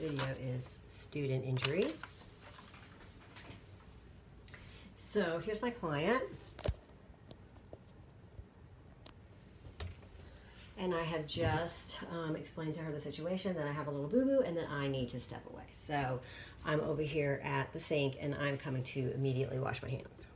video is student injury. So here's my client. And I have just explained to her the situation, that I have a little boo-boo and that I need to step away. So I'm over here at the sink and I'm coming to immediately wash my hands.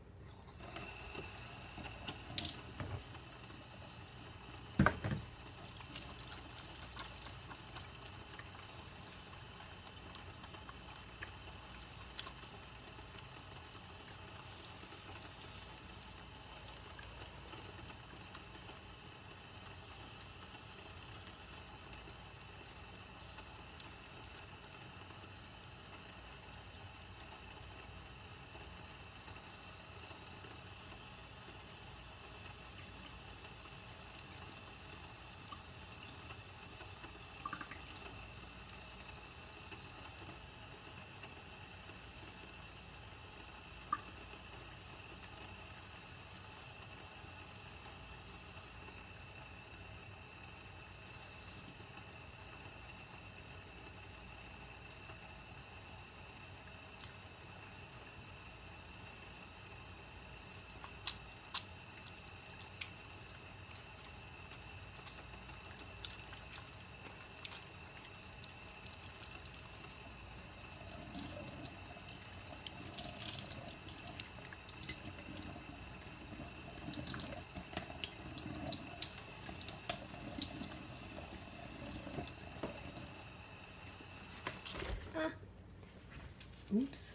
Oops,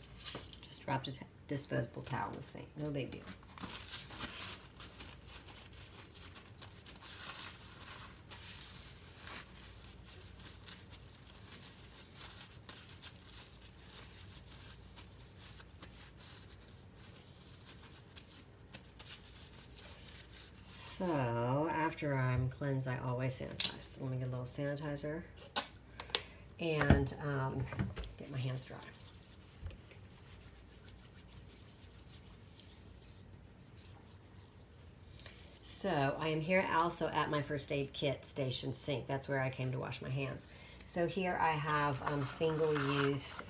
just dropped a disposable towel in the sink. No big deal. So after I'm cleansed, I always sanitize. So let me get a little sanitizer and get my hands dry. So I am here also at my first aid kit station sink. That's where I came to wash my hands. So here I have single-use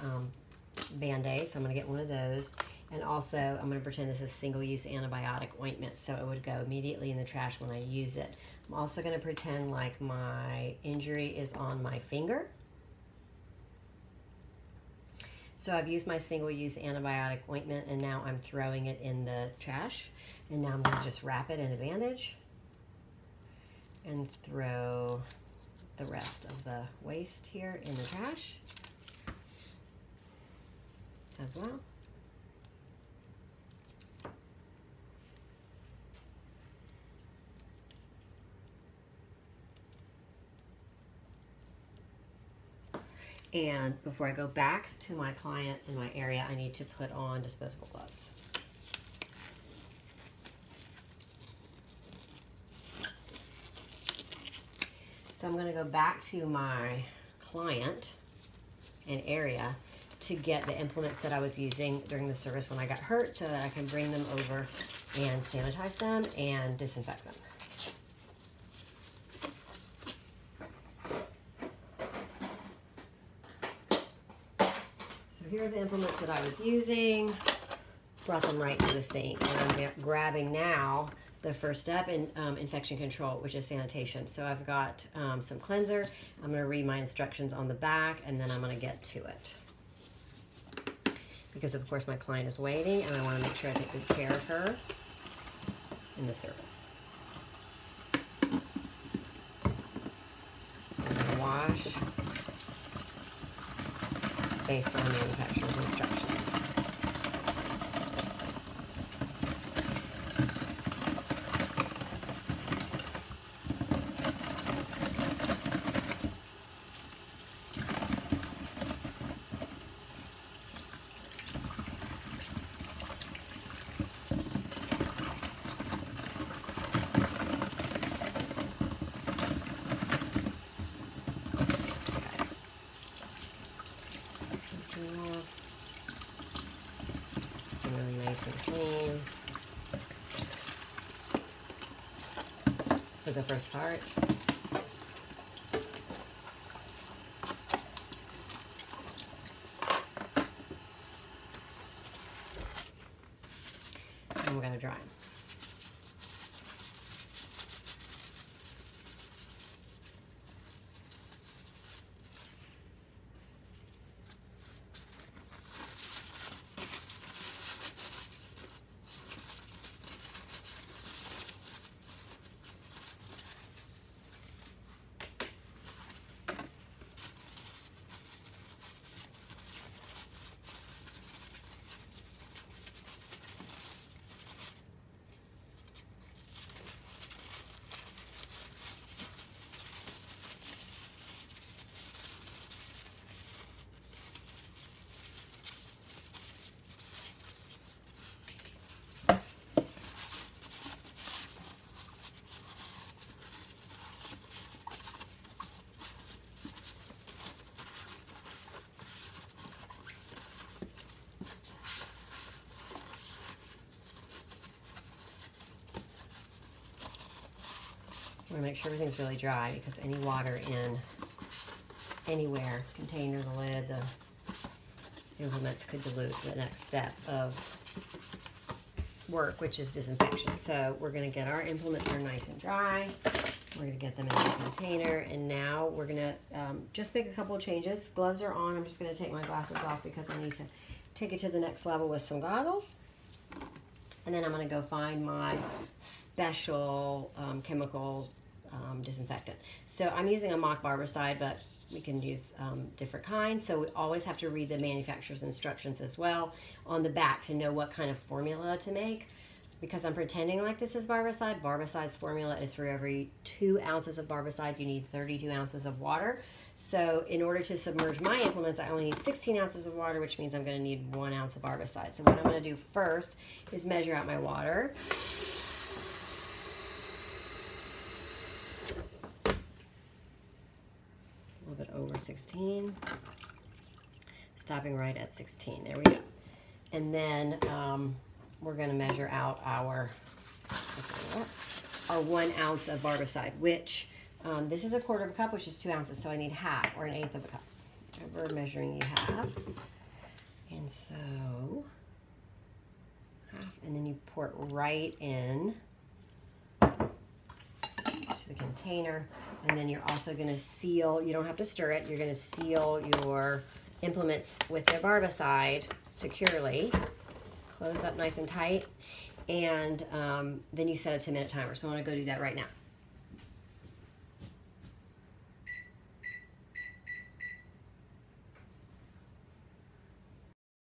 Band-Aids. So I'm going to get one of those. And also I'm going to pretend this is single-use antibiotic ointment, so it would go immediately in the trash when I use it. I'm also going to pretend like my injury is on my finger. So I've used my single-use antibiotic ointment and now I'm throwing it in the trash. And now I'm going to just wrap it in a bandage and throw the rest of the waste here in the trash as well. And before I go back to my client in my area, I need to put on disposable gloves. So I'm going to go back to my client and area to get the implements that I was using during the service when I got hurt so that I can bring them over and sanitize them and disinfect them. So here are the implements that I was using. Brought them right to the sink. And I'm grabbing now the first step in infection control, which is sanitation. So I've got some cleanser. I'm going to read my instructions on the back and then I'm going to get to it. Because of course my client is waiting and I want to make sure I take good care of her in the service. So I'm going to wash based on manufacturer's instructions. Really nice and clean for the first part. dry them. I want to make sure everything's really dry because any water in anywhere, container, the lid, the implements could dilute the next step of work, which is disinfection. So we're going to get our implements are nice and dry. We're going to get them in the container, and now we're going to just make a couple of changes. Gloves are on. I'm just going to take my glasses off because I need to take it to the next level with some goggles. And then I'm going to go find my special chemical disinfectant. So I'm using a mock barbicide, but we can use different kinds. So we always have to read the manufacturer's instructions as well on the back to know what kind of formula to make. Because I'm pretending like this is barbicide, barbicide's formula is for every 2 ounces of barbicide, you need 32 ounces of water. So in order to submerge my implements, I only need 16 ounces of water, which means I'm going to need 1 ounce of barbicide. So what I'm going to do first is measure out my water. A little bit over 16. Stopping right at 16. There we go. And then we're going to measure out our 1 ounce of barbicide, which this is 1/4 of a cup, which is 2 ounces, so I need half or 1/8 of a cup. Whatever measuring you have. And so half, and then you pour it right in to the container, and then you're also going to seal. You don't have to stir it. You're going to seal your implements with their barbicide securely. Close up nice and tight, and then you set a 10-minute timer. So I want to go do that right now.